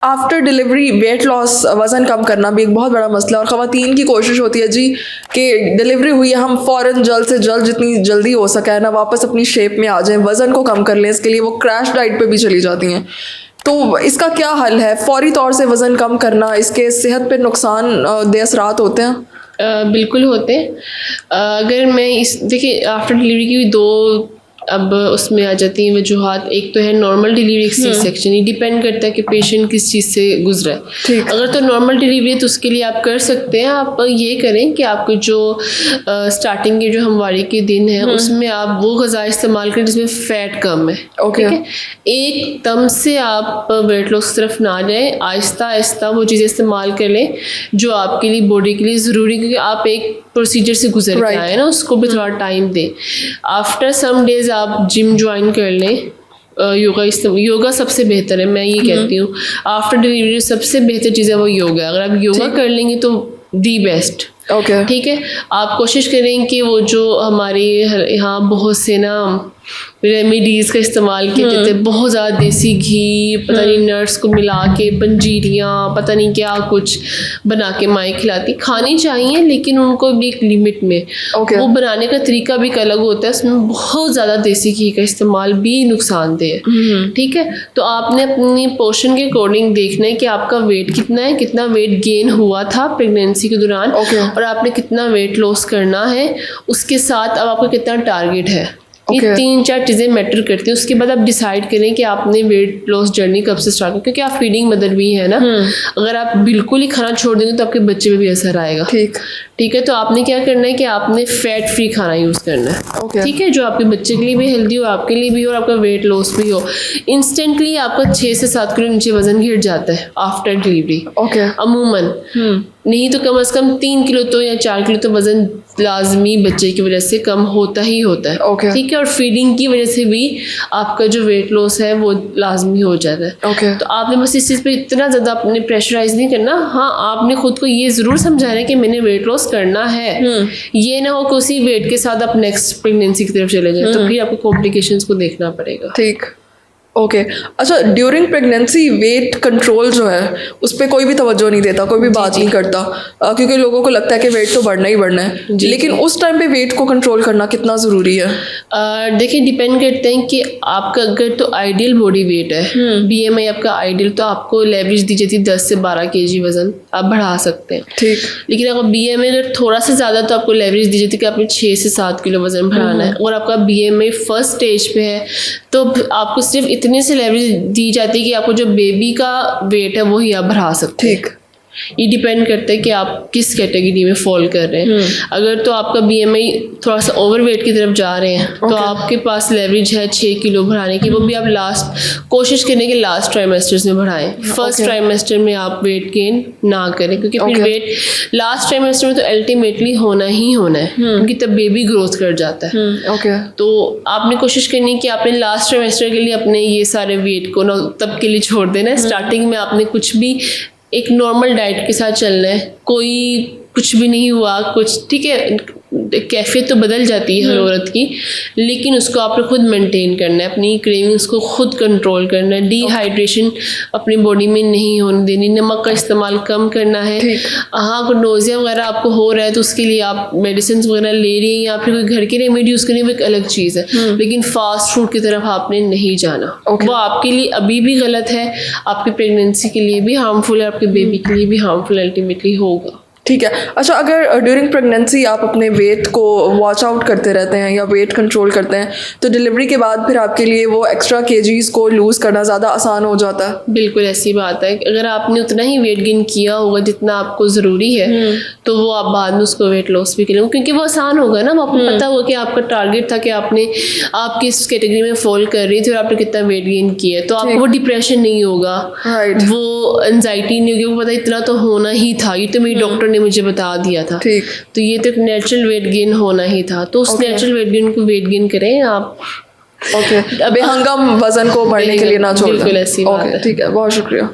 After delivery weight loss, वज़न कम करना भी एक बहुत बड़ा मसला है और ख़वातीन की कोशिश होती है जी कि डिलीवरी हुई है हम फ़ौरन जल्द से जल्द जितनी जल्दी हो सका है ना वापस अपनी शेप में आ जाएं, वज़न को कम कर लें। इसके लिए वो क्रैश डाइट पे भी चली जाती हैं। तो इसका क्या हल है? फौरी तौर से वज़न कम करना, इसके सेहत पे नुकसान दे असरात होते हैं? बिल्कुल होते हैं। अगर मैं देखिए आफ्टर डिलीवरी की दो अब उसमें आ जाती हैं वजूहात। एक तो है नॉर्मल डिलीवरी, एक सी सेक्शन। ये डिपेंड करता है कि पेशेंट किस चीज़ से गुजरा है। अगर तो नॉर्मल डिलीवरी है तो उसके लिए आप कर सकते हैं। आप ये करें कि आपको जो स्टार्टिंग के जो हमवारी के दिन है उसमें आप वो ग़िज़ा इस्तेमाल करें जिसमें फ़ैट कम है। ठीक है, एकदम से आप वेट लॉस की तरफ ना जाएं, आहिस्ता आहिस्ता वो चीज़ें इस्तेमाल कर लें जो आपके लिए बॉडी के लिए ज़रूरी, क्योंकि आप एक प्रोसीजर से गुजर के आए ना, उसको भी थोड़ा टाइम दें। आफ्टर सम डेज आप जिम ज्वाइन कर लें। योगा सबसे बेहतर है, मैं ये कहती हूँ। आफ्टर डिलीवरी सबसे बेहतर चीज़ है वो योगा। अगर आप योगा कर लेंगे तो दी बेस्ट। ठीक है, आप कोशिश करें कि वो जो हमारे यहाँ बहुत से ना रेमेडीज़ का इस्तेमाल किए जाते हैं, बहुत ज़्यादा देसी घी, पता नहीं नट्स को मिला के पंजीरियाँ, पता नहीं क्या कुछ बना के माएँ खिलाती, खानी चाहिए लेकिन उनको भी एक लिमिट में। वो बनाने का तरीका भी एक अलग होता है, उसमें बहुत ज़्यादा देसी घी का इस्तेमाल भी नुकसानदेह है। ठीक है, तो आपने अपनी पोर्शन के अकॉर्डिंग देखना है कि आपका वेट कितना है, कितना वेट गेन हुआ था प्रेगनेंसी के दौरान, और आपने कितना वेट लॉस करना है, उसके साथ अब आपका कितना टारगेट है। ये 3-4 चीज़ें मैटर करती हैं। उसके बाद आप डिसाइड करें कि आपने वेट लॉस जर्नी कब से स्टार्ट करें, क्योंकि आप फीडिंग मदर भी है ना। अगर आप बिल्कुल ही खाना छोड़ देंगे तो आपके बच्चे पे भी असर आएगा। ठीक है, तो आपने क्या करना है कि आपने फैट फ्री खाना यूज़ करना है। ठीक है, जो आपके बच्चे के लिए भी हेल्दी हो, आपके लिए भी हो, और आपका वेट लॉस भी हो। इंस्टेंटली आपका 6 से 7 किलो नीचे वजन गिर जाता है आफ्टर डिलीवरी अमूमन। नहीं तो कम से कम 3 किलो तो या 4 किलो तो वजन लाजमी बच्चे की वजह से कम होता ही होता है। ठीक है, और फीडिंग की वजह से भी आपका जो वेट लॉस है वो लाजमी हो जाता है। तो आपने बस इस चीज़ पे इतना ज़्यादा अपने प्रेशराइज नहीं करना। हाँ, आपने खुद को ये ज़रूर समझाना है कि मैंने वेट लॉस करना है। ये ना हो कि उसी वेट के साथ आप नेक्स्ट प्रेगनेंसी की तरफ चले जाए, तो फिर आपको कॉम्प्लिकेशंस को देखना पड़ेगा। अच्छा, ड्यूरिंग प्रेगनेंसी वेट कंट्रोल जो है उस पर कोई भी तवज्जो नहीं देता, कोई भी बात नहीं करता, क्योंकि लोगों को लगता है कि वेट तो बढ़ना ही बढ़ना है। लेकिन उस टाइम पे वेट को कंट्रोल करना कितना ज़रूरी है? देखिए, डिपेंड करते हैं कि आपका अगर तो आइडियल बॉडी वेट है, BMI आपका आइडियल, तो आपको लेवरेज दी जाती है 10 से 12 kg वजन आप बढ़ा सकते हैं। लेकिन अगर BMI अगर थोड़ा सा ज़्यादा तो आपको लेवरेज दी जाती है कि आपने 6 से 7 किलो वजन बढ़ाना है। और आपका BMI फर्स्ट स्टेज पे है तो आपको सिर्फ इतने से लेवरेज दी जाती है कि आपको जो बेबी का वेट है वही आप बढ़ा सकते हैं। ये डिपेंड करता है कि आप किस कैटेगरी में फॉल कर रहे हैं। अगर तो आपका BMI थोड़ा सा ओवरवेट की तरफ जा रहे हैं तो आपके पास लेवरेज है 6 किलो बढ़ाने की। वो भी आप कोशिश करने के लास्ट ट्राइमेस्टर्स में बढ़ाएं। फर्स्ट ट्राइमेस्टर में आप वेट गेन ना करें, क्योंकि फिर वेट लास्ट ट्राइमेस्टर में तो अल्टीमेटली होना ही होना है, क्योंकि तब बेबी ग्रोथ कर जाता है। तो आपने कोशिश करनी है कि आपने लास्ट ट्राइमेस्टर के लिए अपने ये सारे वेट को ना तब के लिए छोड़ देना है। स्टार्टिंग में आपने कुछ भी एक नॉर्मल डाइट के साथ चलना है। कोई कुछ भी नहीं हुआ कुछ, ठीक है, कैफियत तो बदल जाती है हर औरत की, लेकिन उसको आपने खुद मेंटेन करना है, अपनी क्रेविंग्स को खुद कंट्रोल करना है। डिहाइड्रेशन अपनी बॉडी में नहीं होने देनी, नमक का इस्तेमाल कम करना है। हाँ, अगर नोज़िया वगैरह आपको हो रहा है तो उसके लिए आप मेडिसिन वगैरह ले रही हैं या फिर कोई घर के रेमेडी यूज़ करनी है, वो एक अलग चीज़ है। लेकिन फास्ट फूड की तरफ आपने नहीं जाना। वो आपके लिए अभी भी गलत है, आपकी प्रेगनेंसी के लिए भी हार्मफुल है, आपके बेबी के लिए भी हार्मफुल अल्टीमेटली होगा। ठीक है। अच्छा, अगर ड्यूरिंग प्रेगनेंसी आप अपने वेट को वॉच आउट करते रहते हैं या वेट कंट्रोल करते हैं तो डिलीवरी के बाद फिर आपके लिए वो एक्स्ट्रा केजीज को लूज़ करना ज़्यादा आसान हो जाता है? बिल्कुल ऐसी बात है। अगर आपने उतना ही वेट गेन किया होगा जितना आपको ज़रूरी है तो वो आप बाद में उसको वेट लॉस भी करेंगे, क्योंकि वो आसान होगा ना। आपको पता होगा कि आपका टारगेट था कि आप किस कैटेगरी में फॉल कर रही थी और आपने कितना वेट गेन किया है। तो आपको वो डिप्रेशन नहीं होगा, वो एंजाइटी नहीं होगी, वो पता इतना तो होना ही था, ये तो मेरी डॉक्टर ने मुझे बता दिया था। तो ये तो एक नेचुरल वेट गेन होना ही था। तो उस नेचुरल वेट गेन को वेट गेन करें आप। बेहंगम वजन को बढ़ने के लिए ना छोड़ें। बिल्कुल ऐसी बात है। ठीक है, बहुत शुक्रिया।